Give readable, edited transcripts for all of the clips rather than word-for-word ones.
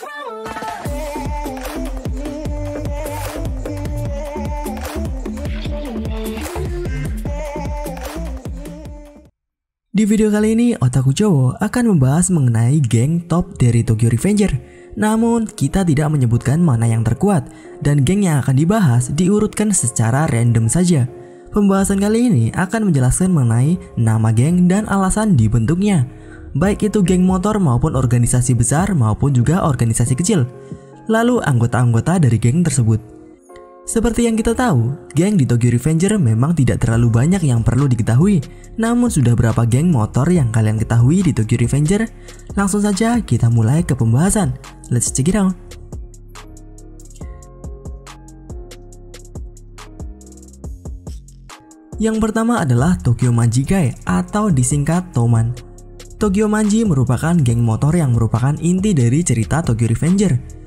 Di video kali ini, Otaku Cowok akan membahas mengenai geng top dari Tokyo Revenger. Namun, kita tidak menyebutkan mana yang terkuat, dan geng yang akan dibahas diurutkan secara random saja. Pembahasan kali ini akan menjelaskan mengenai nama geng dan alasan dibentuknya, baik itu geng motor maupun organisasi besar maupun juga organisasi kecil. Lalu anggota-anggota dari geng tersebut. Seperti yang kita tahu, geng di Tokyo Revenger memang tidak terlalu banyak yang perlu diketahui. Namun sudah berapa geng motor yang kalian ketahui di Tokyo Revenger? Langsung saja kita mulai ke pembahasan. Let's check it out. Yang pertama adalah Tokyo Manjikai atau disingkat Toman. Tokyo Manji merupakan geng motor yang merupakan inti dari cerita Tokyo Revenger.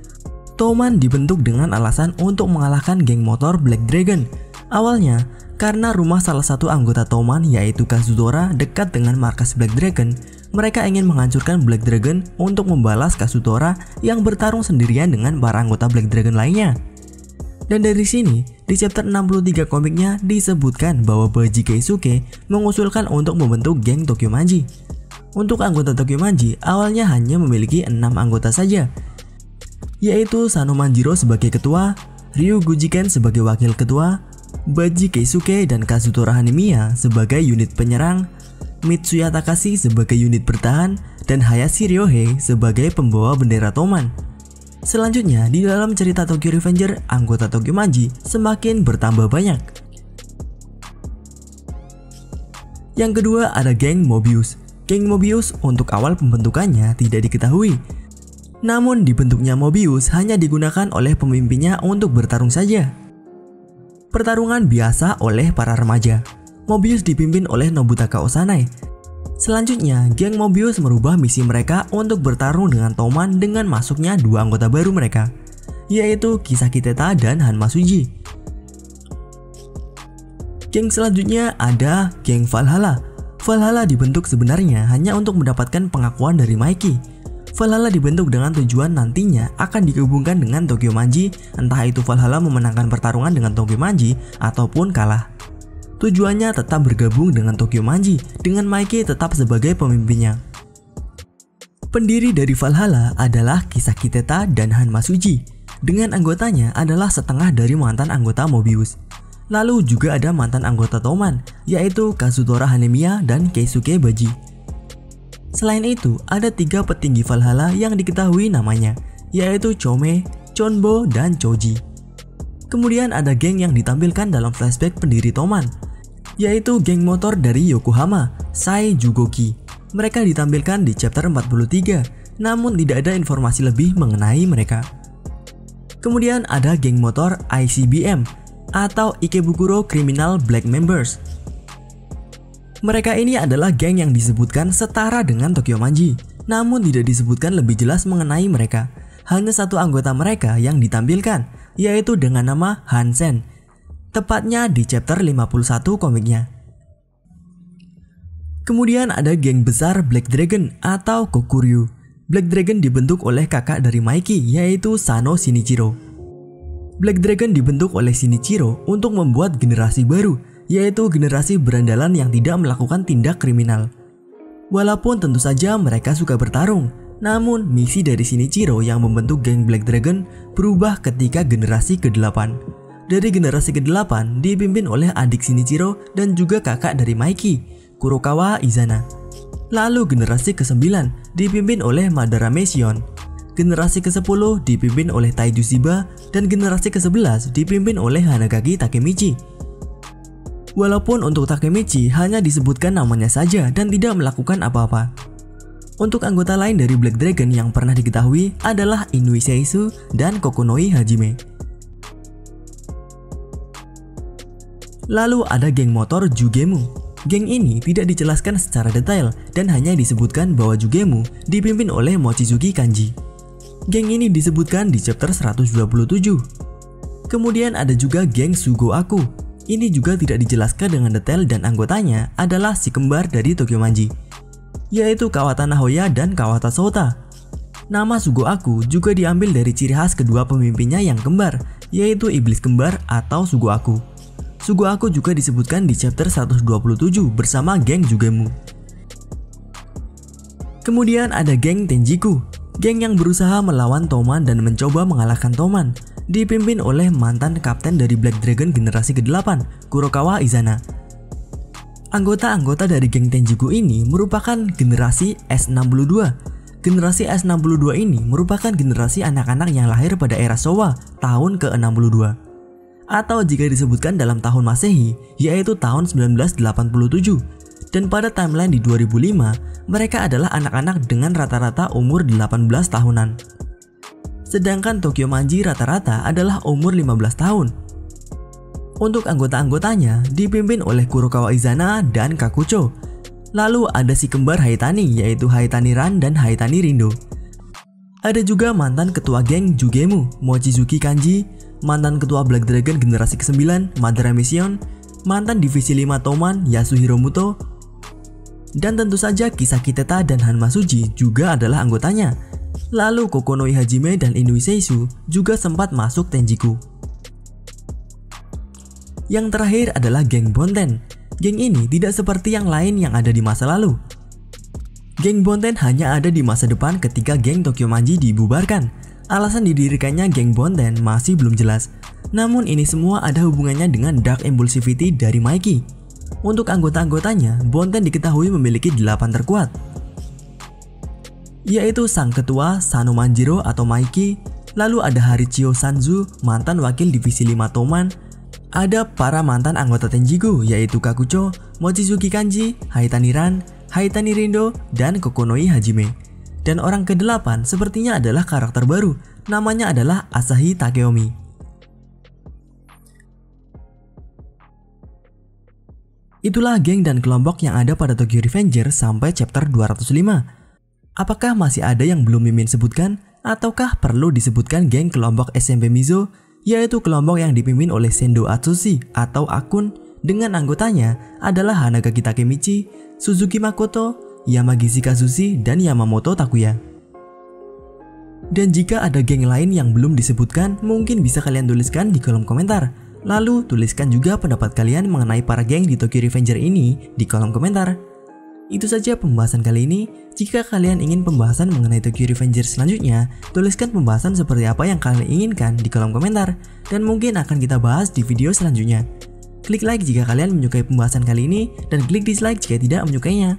Toman dibentuk dengan alasan untuk mengalahkan geng motor Black Dragon. Awalnya, karena rumah salah satu anggota Toman yaitu Kazutora dekat dengan markas Black Dragon, mereka ingin menghancurkan Black Dragon untuk membalas Kazutora yang bertarung sendirian dengan para anggota Black Dragon lainnya. Dan dari sini, di chapter 63 komiknya disebutkan bahwa Baji Keisuke mengusulkan untuk membentuk geng Tokyo Manji. Untuk anggota Tokyo Manji, awalnya hanya memiliki 6 anggota saja, yaitu Sano Manjiro sebagai ketua, Ryu Gujiken sebagai wakil ketua, Baji Keisuke dan Kazutora Hanemiya sebagai unit penyerang, Mitsuya Takashi sebagai unit bertahan, dan Hayashi Ryohei sebagai pembawa bendera Toman. Selanjutnya, di dalam cerita Tokyo Revenger, anggota Tokyo Manji semakin bertambah banyak. Yang kedua ada geng Mobius. Geng Mobius untuk awal pembentukannya tidak diketahui. Namun dibentuknya Mobius hanya digunakan oleh pemimpinnya untuk bertarung saja. Pertarungan biasa oleh para remaja. Mobius dipimpin oleh Nobutaka Osanai. Selanjutnya, geng Mobius merubah misi mereka untuk bertarung dengan Toman dengan masuknya 2 anggota baru mereka, yaitu Kisaki Teta dan Hanma Suji. Geng selanjutnya ada geng Valhalla. Valhalla dibentuk sebenarnya hanya untuk mendapatkan pengakuan dari Mikey. Valhalla dibentuk dengan tujuan nantinya akan digabungkan dengan Tokyo Manji, entah itu Valhalla memenangkan pertarungan dengan Tokyo Manji ataupun kalah. Tujuannya tetap bergabung dengan Tokyo Manji, dengan Mikey tetap sebagai pemimpinnya. Pendiri dari Valhalla adalah Kisaki Teta dan Hanma Suji, dengan anggotanya adalah setengah dari mantan anggota Mobius. Lalu juga ada mantan anggota Toman, yaitu Kazutora Hanemiya dan Keisuke Baji. Selain itu, ada 3 petinggi Valhalla yang diketahui namanya, yaitu Chome, Chonbo, dan Choji. Kemudian ada geng yang ditampilkan dalam flashback pendiri Toman, yaitu geng motor dari Yokohama, Sai Jugoki. Mereka ditampilkan di chapter 43, namun tidak ada informasi lebih mengenai mereka. Kemudian ada geng motor ICBM, atau Ikebukuro Criminal Black Members. Mereka ini adalah geng yang disebutkan setara dengan Tokyo Manji, namun tidak disebutkan lebih jelas mengenai mereka. Hanya satu anggota mereka yang ditampilkan, yaitu dengan nama Hansen, tepatnya di chapter 51 komiknya. Kemudian ada geng besar Black Dragon atau Kokuryu. Black Dragon dibentuk oleh kakak dari Mikey, yaitu Sano Shinichiro. Black Dragon dibentuk oleh Shinichiro untuk membuat generasi baru, yaitu generasi berandalan yang tidak melakukan tindak kriminal. Walaupun tentu saja mereka suka bertarung, namun misi dari Shinichiro yang membentuk geng Black Dragon berubah ketika generasi ke-8. Dari generasi ke-8 dipimpin oleh adik Shinichiro dan juga kakak dari Mikey, Kurokawa Izana. Lalu generasi ke-9 dipimpin oleh Madara Meishion. Generasi ke-10 dipimpin oleh Taiju Shiba dan generasi ke-11 dipimpin oleh Hanagaki Takemichi. Walaupun untuk Takemichi hanya disebutkan namanya saja dan tidak melakukan apa-apa. Untuk anggota lain dari Black Dragon yang pernah diketahui adalah Inui Seisu dan Kokonoi Hajime. Lalu ada geng motor Jugemu. Geng ini tidak dijelaskan secara detail dan hanya disebutkan bahwa Jugemu dipimpin oleh Mochizuki Kanji. Geng ini disebutkan di chapter 127. Kemudian ada juga geng Sugo Aku. Ini juga tidak dijelaskan dengan detail dan anggotanya adalah si kembar dari Tokyo Manji, yaitu Kawata Nahoya dan Kawata Sota. Nama Sugoaku juga diambil dari ciri khas kedua pemimpinnya yang kembar, yaitu iblis kembar atau Sugoaku. Sugoaku juga disebutkan di chapter 127 bersama geng Jugemu. Kemudian ada geng Tenjiku, geng yang berusaha melawan Toman dan mencoba mengalahkan Toman, dipimpin oleh mantan kapten dari Black Dragon generasi ke-8, Kurokawa Izana. Anggota-anggota dari geng Tenjiku ini merupakan generasi S62. Generasi S62 ini merupakan generasi anak-anak yang lahir pada era Showa tahun ke-62. Atau jika disebutkan dalam tahun Masehi, yaitu tahun 1987. Dan pada timeline di 2005, mereka adalah anak-anak dengan rata-rata umur 18 tahunan. Sedangkan Tokyo Manji rata-rata adalah umur 15 tahun. Untuk anggota-anggotanya dipimpin oleh Kurokawa Izana dan Kakucho. Lalu ada si kembar Haitani yaitu Haitani Ran dan Haitani Rindo. Ada juga mantan ketua geng Jugemu, Mochizuki Kanji, mantan ketua Black Dragon generasi ke-9, Madara Mission, mantan divisi 5 Toman, Yasuhiro Muto, dan tentu saja Kisaki Teta dan Hanma Suji juga adalah anggotanya. Lalu Kokonoi Hajime dan Inui Seisu juga sempat masuk Tenjiku. Yang terakhir adalah geng Bonten. Geng ini tidak seperti yang lain yang ada di masa lalu. Geng Bonten hanya ada di masa depan ketika geng Tokyo Manji dibubarkan. Alasan didirikannya geng Bonten masih belum jelas. Namun ini semua ada hubungannya dengan Dark Impulsivity dari Mikey. Untuk anggota-anggotanya, Bonten diketahui memiliki 8 terkuat, yaitu sang ketua Sano Manjiro atau Mikey. Lalu ada Harichio Sanzu, mantan wakil divisi 5 Toman. Ada para mantan anggota Tenjiku yaitu Kakucho, Mochizuki Kanji, Haitani Ran, Haitani Rindo, dan Kokonoi Hajime. Dan orang ke-8 sepertinya adalah karakter baru, namanya adalah Asahi Takeomi. Itulah geng dan kelompok yang ada pada Tokyo Revenger sampai chapter 205. Apakah masih ada yang belum Mimin sebutkan? Ataukah perlu disebutkan geng kelompok SMP Mizo, yaitu kelompok yang dipimpin oleh Sendo Atsushi atau Akun, dengan anggotanya adalah Hanagaki Takemichi, Suzuki Makoto, Yamagishi Kazushi, dan Yamamoto Takuya. Dan jika ada geng lain yang belum disebutkan, mungkin bisa kalian tuliskan di kolom komentar. Lalu tuliskan juga pendapat kalian mengenai para geng di Tokyo Revenger ini di kolom komentar. Itu saja pembahasan kali ini. Jika kalian ingin pembahasan mengenai Tokyo Revenger selanjutnya, tuliskan pembahasan seperti apa yang kalian inginkan di kolom komentar, dan mungkin akan kita bahas di video selanjutnya. Klik like jika kalian menyukai pembahasan kali ini, dan klik dislike jika tidak menyukainya.